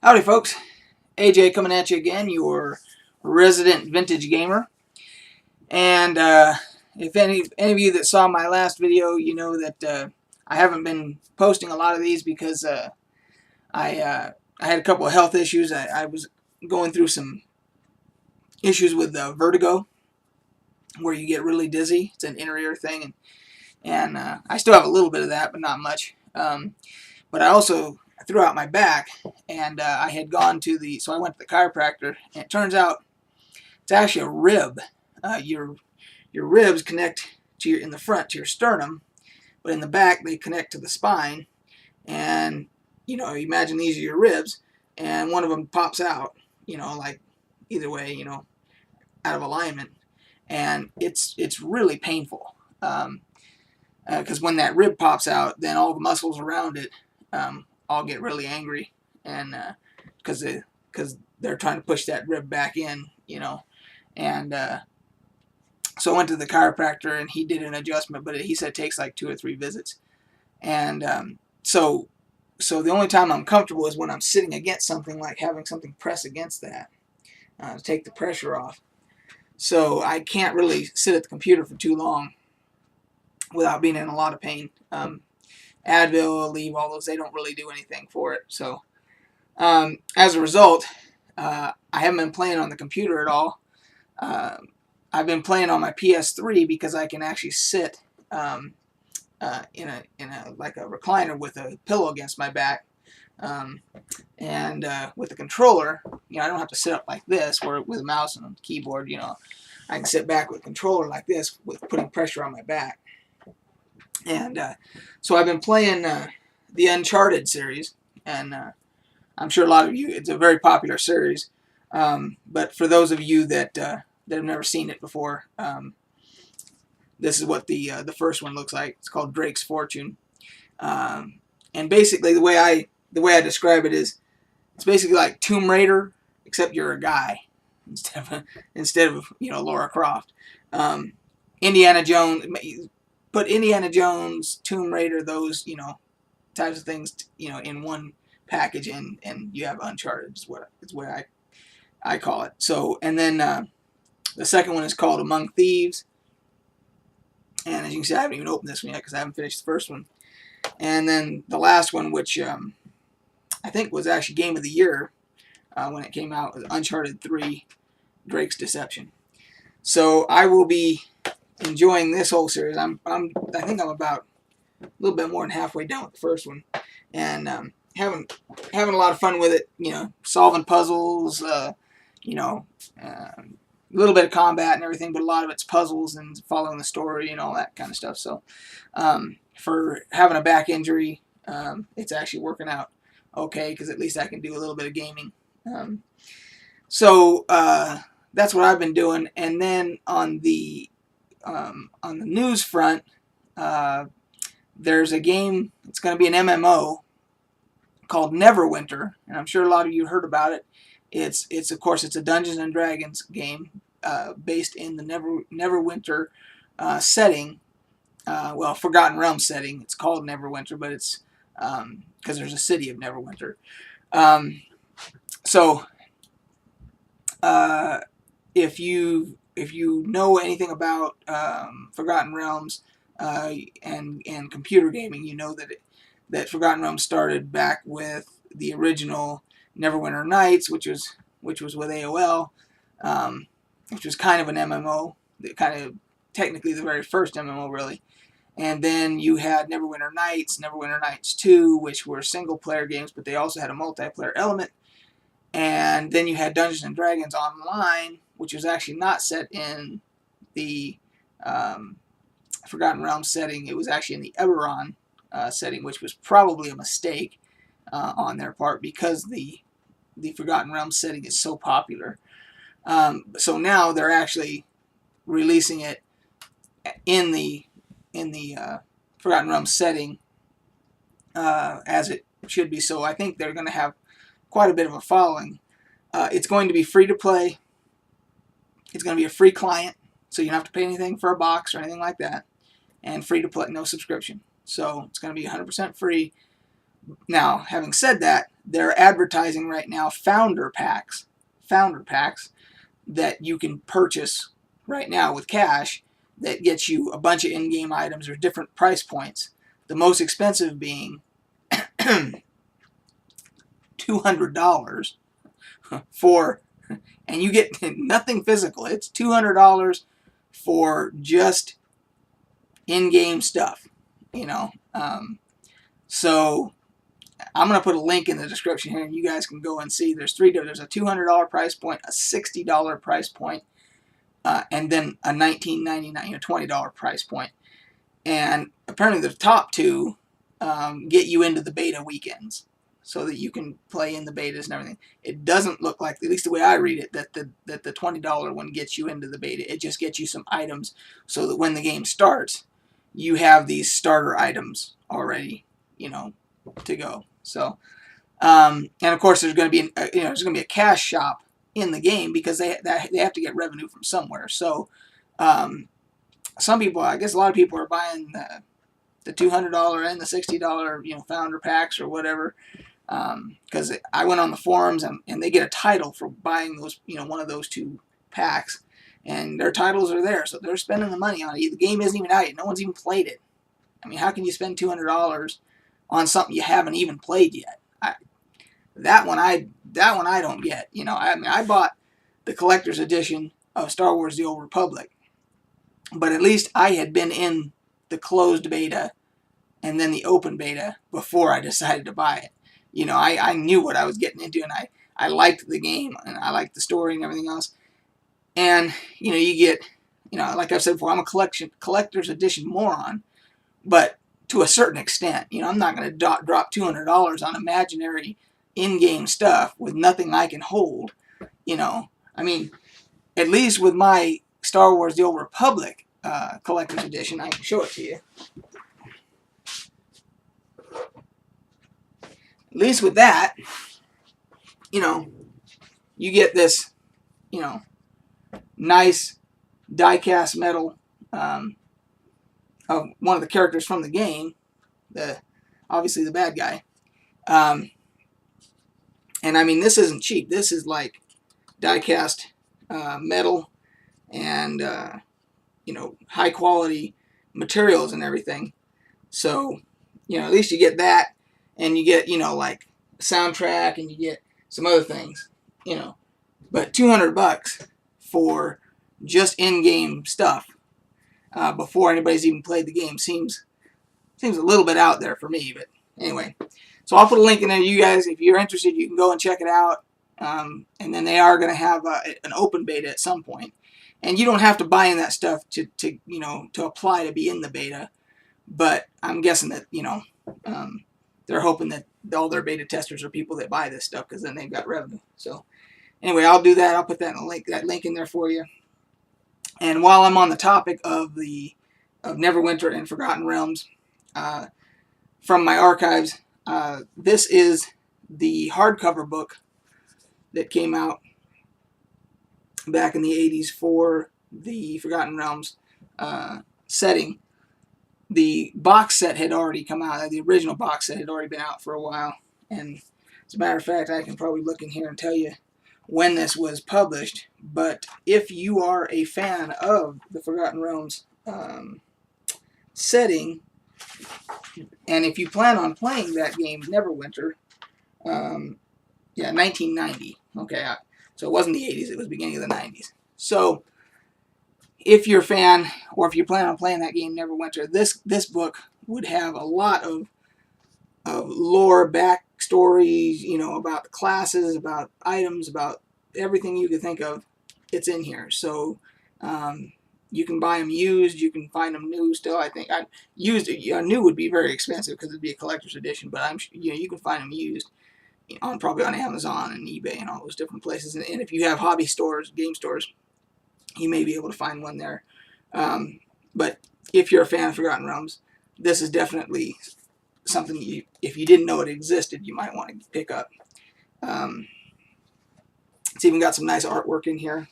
Howdy folks, AJ coming at you again, your resident vintage gamer. And if any of you that saw my last video, you know that I haven't been posting a lot of these because I had a couple of health issues. I was going through some issues with vertigo, where you get really dizzy. It's an inner ear thing, and I still have a little bit of that, but not much. But I also threw out my back, and I had gone to so I went to the chiropractor, and it turns out it's actually a rib. Your ribs connect to in the front to your sternum, but in the back they connect to the spine. And imagine these are your ribs, and one of them pops out. Like either way, out of alignment, and it's really painful. Because when that rib pops out, then all the muscles around it all get really angry, and because they're trying to push that rib back in, and so I went to the chiropractor, and he did an adjustment, but he said it takes like 2 or 3 visits, and so the only time I'm comfortable is when I'm sitting against something, like having something press against that to take the pressure off. So I can't really sit at the computer for too long without being in a lot of pain. Advil, Aleve, all those, they don't really do anything for it. So as a result, I haven't been playing on the computer at all. I've been playing on my PS3 because I can actually sit in a like a recliner with a pillow against my back, and with the controller, I don't have to sit up like this, where with a mouse and a keyboard, I can sit back with a controller like this, with putting pressure on my back. And so I've been playing the Uncharted series, and I'm sure a lot of you, it's a very popular series, but for those of you that have never seen it before, this is what the first one looks like. It's called Drake's Fortune, and basically the way I describe it is, it's basically like Tomb Raider, except you're a guy instead of Laura Croft. Indiana Jones. Put Indiana Jones, Tomb Raider, those types of things in one package, and you have Uncharted. Is what I call it. So, and then the second one is called Among Thieves, and as you can see, I haven't even opened this one yet because I haven't finished the first one. And then the last one, which I think was actually Game of the Year when it came out, was Uncharted 3: Drake's Deception. So I will be enjoying this whole series. I think I'm about a little bit more than halfway down with the first one, and having a lot of fun with it. Solving puzzles. A little bit of combat and everything, but a lot of it's puzzles and following the story and all that kind of stuff. So for having a back injury, it's actually working out okay, because at least I can do a little bit of gaming. So that's what I've been doing. And then on the news front, there's a game. It's going to be an MMO called Neverwinter, and I'm sure a lot of you heard about it. It's of course, it's a Dungeons and Dragons game based in the Neverwinter setting. Well, Forgotten Realms setting. It's called Neverwinter, but it's because there's a city of Neverwinter. So if you know anything about Forgotten Realms and computer gaming, you know that Forgotten Realms started back with the original Neverwinter Nights, which was with AOL, which was kind of an MMO, kind of technically the very first MMO, really. And then you had Neverwinter Nights, Neverwinter Nights 2, which were single-player games, but they also had a multiplayer element. And then you had Dungeons and Dragons Online, which was actually not set in the Forgotten Realms setting. It was actually in the Eberron setting, which was probably a mistake on their part, because the Forgotten Realms setting is so popular. So now they're actually releasing it in the Forgotten Realms setting as it should be. So I think they're going to have quite a bit of a following. It's going to be free to play. It's going to be a free client, so you don't have to pay anything for a box or anything like that, and free to play, no subscription. So it's going to be 100% free. Now, having said that, they're advertising right now founder packs that you can purchase right now with cash that gets you a bunch of in-game items or different price points. The most expensive being $200 for, and you get nothing physical. It's $200 for just in-game stuff, you know. So I'm going to put a link in the description here, and you guys can go and see. There's a $200 price point, a $60 price point, and then a $19.99, $20 price point. And apparently the top two get you into the beta weekends, so that you can play in the betas and everything. It doesn't look like, at least the way I read it, that the $20 one gets you into the beta. It just gets you some items so that when the game starts, you have these starter items already, to go. So, and of course, there's going to be a cash shop in the game because they have to get revenue from somewhere. So, some people, I guess, a lot of people are buying the $200 and the $60 founder packs or whatever, because I went on the forums and they get a title for buying those one of those two packs, and their titles are there, so they're spending the money on it. The game isn't even out yet. No one's even played it. I mean, how can you spend $200 on something you haven't even played yet? That one I don't get. I bought the collector's edition of Star Wars: The Old Republic, but at least I had been in the closed beta and then the open beta before I decided to buy it. I knew what I was getting into, and I liked the game, and I liked the story and everything else. And, you get, like I've said before, I'm a collector's edition moron, but to a certain extent. I'm not going to drop $200 on imaginary in-game stuff with nothing I can hold. I mean, at least with my Star Wars: The Old Republic collector's edition, I can show it to you. At least with that, you get this, nice die-cast metal of one of the characters from the game, obviously the bad guy. And I mean, this isn't cheap. This is like die-cast metal and, high quality materials and everything. So, at least you get that, and you get, like soundtrack, and you get some other things, But $200 for just in-game stuff before anybody's even played the game seems a little bit out there for me. But anyway, so I'll put a link in there. You guys, if you're interested, you can go and check it out. And then they are going to have an open beta at some point. And you don't have to buy in that stuff to apply to be in the beta. But I'm guessing that, they're hoping that all their beta testers are people that buy this stuff, because then they've got revenue. So anyway, I'll do that. I'll put that link in there for you. And while I'm on the topic of Neverwinter and Forgotten Realms, from my archives, this is the hardcover book that came out back in the 80s for the Forgotten Realms setting. The box set had already come out. The original box set had already been out for a while. And as a matter of fact, I can probably look in here and tell you when this was published. But if you are a fan of the Forgotten Realms setting, and if you plan on playing that game, Neverwinter, 1990. Okay, so it wasn't the 80s, it was the beginning of the 90s. So if you're a fan, or if you plan on playing that game, Neverwinter, this book would have a lot of lore, backstories, about the classes, about items, about everything you could think of. It's in here. So you can buy them used. You can find them new still. I think new would be very expensive because it'd be a collector's edition. But you can find them used probably on Amazon and eBay and all those different places. And if you have hobby stores, game stores, you may be able to find one there. But if you're a fan of Forgotten Realms, this is definitely something if you didn't know it existed, you might want to pick up. It's even got some nice artwork in here.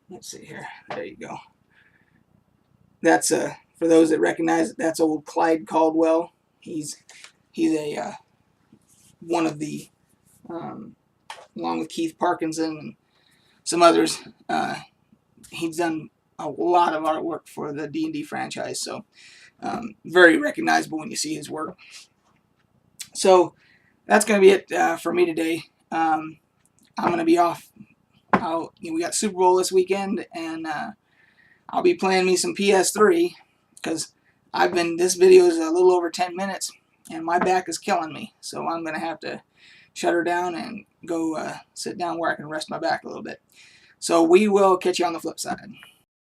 Let's see here. There you go. That's for those that recognize it, that's old Clyde Caldwell. He's He's a one of the, along with Keith Parkinson and some others, he's done a lot of artwork for the D&D franchise, so very recognizable when you see his work. So that's going to be it for me today. I'm going to be off. We got Super Bowl this weekend, and I'll be playing me some PS3 because this video is a little over 10 minutes, and my back is killing me. So I'm going to have to shut her down and go sit down where I can rest my back a little bit. So we will catch you on the flip side.